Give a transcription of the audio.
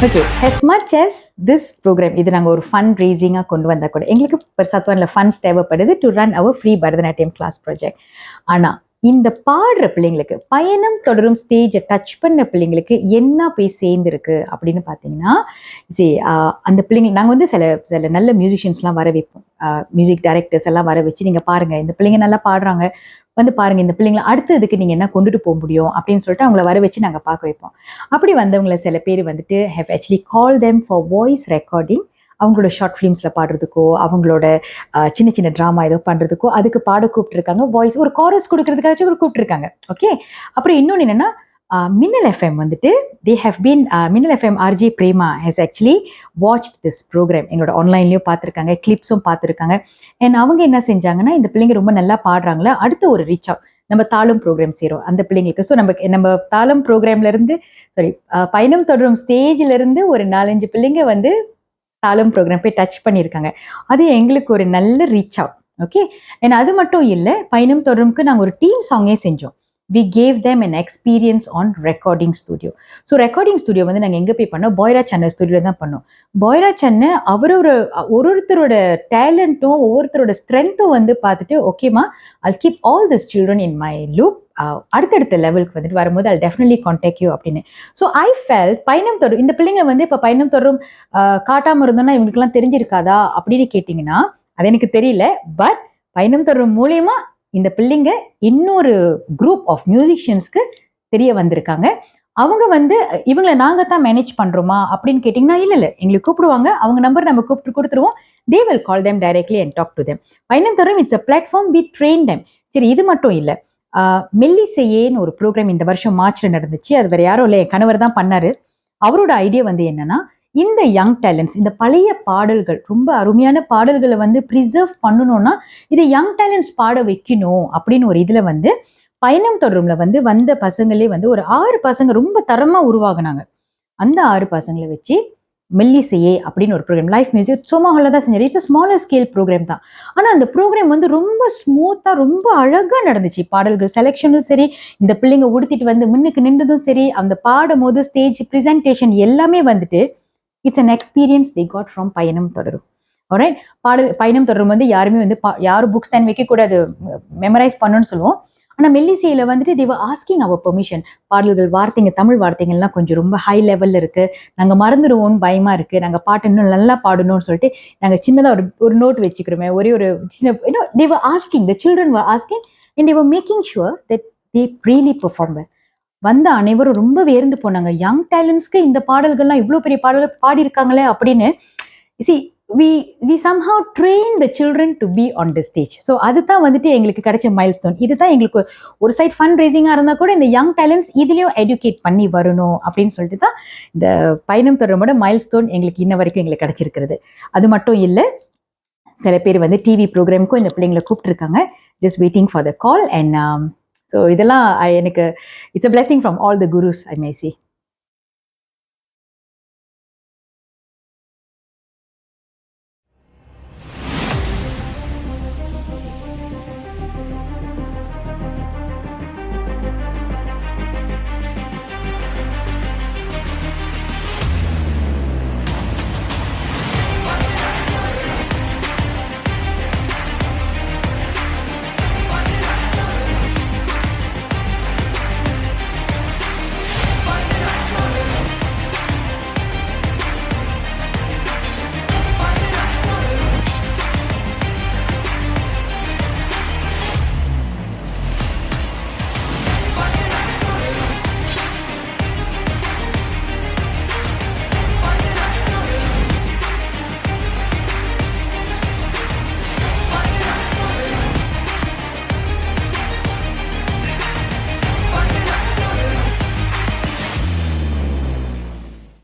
Okay, as much as this program இது நாங்கள் ஒரு ஃபண்ட் ரேசிங்காக கொண்டு வந்தால் கூட எங்களுக்கு பெருசாத்வானில் ஃபண்ட்ஸ் தேவைப்படுது to run our free Bharatanatyam class project. ஆனால் இந்த பாடுற பிள்ளைங்களுக்கு பயணம் தொடரும் ஸ்டேஜை டச் பண்ண பிள்ளைங்களுக்கு என்ன போய் சேர்ந்துருக்கு அப்படின்னு பார்த்தீங்கன்னா, சரி அந்த பிள்ளைங்க நாங்கள் வந்து சில சில நல்ல மியூசிஷியன்ஸ்லாம் வர வைப்போம், மியூசிக் டைரக்டர்ஸ் எல்லாம் வர வச்சு நீங்கள் பாருங்கள் இந்த பிள்ளைங்க நல்லா பாடுறாங்க, வந்து பாருங்க இந்த பிள்ளைங்களை அடுத்த இதுக்கு நீங்கள் என்ன கொண்டுட்டு போக முடியும் அப்படின்னு சொல்லிட்டு அவங்கள வர வச்சு நாங்கள் பார்க்க வைப்போம். அப்படி வந்தவங்களை சில பேர் வந்துட்டு have actually call them for voice recording. அவங்களோட ஷார்ட் ஃபிலிம்ஸில் பாடுறதுக்கோ அவங்களோட சின்ன சின்ன ட்ராமா ஏதோ பண்ணுறதுக்கோ அதுக்கு பாட கூப்பிட்டுருக்காங்க. வாய்ஸ் ஒரு காரஸ் கொடுக்கறதுக்காச்சும் ஒரு கூப்பிட்டுருக்காங்க. ஓகே, அப்புறம் இன்னொன்று என்னென்னா மின்னல் எஃப்எம் வந்துட்டு they have been Minnal FM RJ Prema has actually watched this programme. எங்களோட ஆன்லைன்லேயும் பார்த்துருக்காங்க, கிளிப்ஸும் பார்த்துருக்காங்க. அண்ட் அவங்க என்ன செஞ்சாங்கன்னா, இந்த பிள்ளைங்க ரொம்ப நல்லா பாடுறாங்களா, அடுத்த ஒரு ரீச் அவுட் நம்ம தாளம் ப்ரோக்ராம் செய்கிறோம் அந்த பிள்ளைங்களுக்கு. ஸோ நம்ம தாளம் ப்ரோக்ராம்லேருந்து பயணம் தொடரும் ஸ்டேஜிலேருந்து ஒரு 4-5 பிள்ளைங்க வந்து தாளம் ப்ரோக்ராம் போய் டச் பண்ணியிருக்காங்க. அது எங்களுக்கு ஒரு நல்ல ரீச் அவுட். ஓகே, அண்ட் அது மட்டும் இல்லை, பயணம் தொடரும்க்கு நாங்கள் ஒரு டீம் சாங்கே செஞ்சோம். we gave them an experience on recording studio. So recording studio வந்து நாங்கள் எங்கே போய் பண்ணோம், பாய்ரா சென்னை ஸ்டுடியோவில் தான் பண்ணோம். பாய்ரா சென்னை ஒருத்தரோட டேலண்ட்டும் ஒவ்வொருத்தரோட ஸ்ட்ரென்த்தும் வந்து பார்த்துட்டு, ஓகேமா I'll keep all these children in my loop, அடுத்தடுத்த லெவலுக்கு வந்துட்டு வரும்போது I'll definitely contact you அப்படின்னு. ஸோ ஐ ஃபெல்ட் பயணம் தொடரும் இந்த பிள்ளைங்க வந்து இப்போ பயணம் தொடரும் காட்டாமல் இருந்தோம்னா இவங்களுக்குலாம் தெரிஞ்சிருக்காதா அப்படின்னு கேட்டிங்கன்னா அது எனக்கு தெரியல. பட் பயணம் தொடரும் மூலியமா இந்த பிள்ளைங்க இன்னொரு குரூப் ஆஃப் மியூசிஷியன்ஸ்க்கு தெரிய வந்திருக்காங்க. அவங்க வந்து இவங்களை நாங்கள் தான் மேனேஜ் பண்ணுறோமா அப்படின்னு கேட்டிங்கன்னா இல்லை, எங்களுக்கு கூப்பிடுவாங்க, அவங்க நம்பர் நம்ம கூப்பிட்டு கொடுத்துருவோம். They will call them directly and talk to them. Payanam Thodarum it's a platform, we train them. சரி, இது மட்டும் இல்லை, மெல்லிசையேன்னு ஒரு ப்ரோக்ராம் இந்த வருஷம் மார்ச்சில் நடந்துச்சு. அது வேறு யாரும் இல்லை, என் கணவர் தான் பண்ணார். அவரோட ஐடியா வந்து என்னன்னா, இந்த யங் டேலண்ட்ஸ், இந்த பழைய பாடல்கள், ரொம்ப அருமையான பாடல்களை வந்து ப்ரிசர்வ் பண்ணணும்னா இதை யங் டேலண்ட்ஸ் பாட வைக்கணும் அப்படின்னு ஒரு இதில் வந்து பயணம் தொடரும்ல வந்து வந்த பசங்களே வந்து ஒரு 6 பசங்க ரொம்ப தரமாக உருவாகினாங்க. அந்த 6 பசங்களை வச்சு மெல்லிசையே அப்படின்னு ஒரு ப்ரோக்ராம், லைஃப் மியூசிக் சோமாஹாலில் தான் செஞ்சார். It's a smaller scale programme தான். ஆனால் அந்த ப்ரோக்ராம் வந்து ரொம்ப ஸ்மூத்தாக ரொம்ப அழகாக நடந்துச்சு. பாடல்கள் செலெக்ஷனும் சரி, இந்த பிள்ளைங்க உடுத்திட்டு வந்து முன்னுக்கு நின்றதும் சரி, அந்த பாடும் போது ஸ்டேஜ் ப்ரெசன்டேஷன் எல்லாமே வந்துட்டு it's an experience they got from பயணம் தொடரும். ஆல்ரைட், பயணம் தொடரும் வந்து யாருமே வந்து யாரும் புக்ஸ் தான் வைக்கக்கூடாது, மெமரைஸ் பண்ணணும்னு சொல்லுவோம். ஆனால் மெல்லிசையில் வந்துட்டு தேவ ஆஸ்கிங் அவர் பெர்மிஷன். பாடல்கள் வார்த்தைங்க, தமிழ் வார்த்தைகள்லாம் கொஞ்சம் ரொம்ப ஹை லெவலில் இருக்குது, நாங்கள் மறந்துடுவோம்னு பயமாக இருக்குது, நாங்கள் பாட்டு இன்னும் நல்லா பாடணும்னு சொல்லிட்டு நாங்கள் சின்னதாக ஒரு நோட் வச்சுக்கிறோமே, ஒரு சின்ன they were asking, the children were asking and they were making sure that they really perform well. வந்த அனைவரும் ரொம்ப வேர்ந்து போனாங்க. யங் டேலண்ட்ஸ்க்கு இந்த பாடல்கள்லாம் இவ்வளோ பெரிய பாடல்கள் பாடியிருக்காங்களே அப்படின்னு. C we somehow train the children to be on the stage. So அதுதான் வந்துட்டு எங்களுக்கு கிடைச்ச மைல் ஸ்டோன். இதுதான் எங்களுக்கு ஒரு சைட் ஃபண்ட் ரேசிங்காக இருந்தால் கூட இந்த யங் டேலண்ட்ஸ் இதுலேயும் எஜுகேட் பண்ணி வரணும் அப்படின்னு சொல்லிட்டு தான் இந்த பயணம் தொடரோட மைல் ஸ்டோன் எங்களுக்கு இன்ன வரைக்கும் எங்களுக்கு கிடைச்சிருக்கிறது. அது மட்டும் இல்லை, சில பேர் வந்து டிவி ப்ரோக்ராமுக்கும் இந்த பிள்ளைங்களை கூப்பிட்டுருக்காங்க, just waiting for the call. And so இதெல்லாம் எனக்கு it's a blessing from all the gurus, I may say.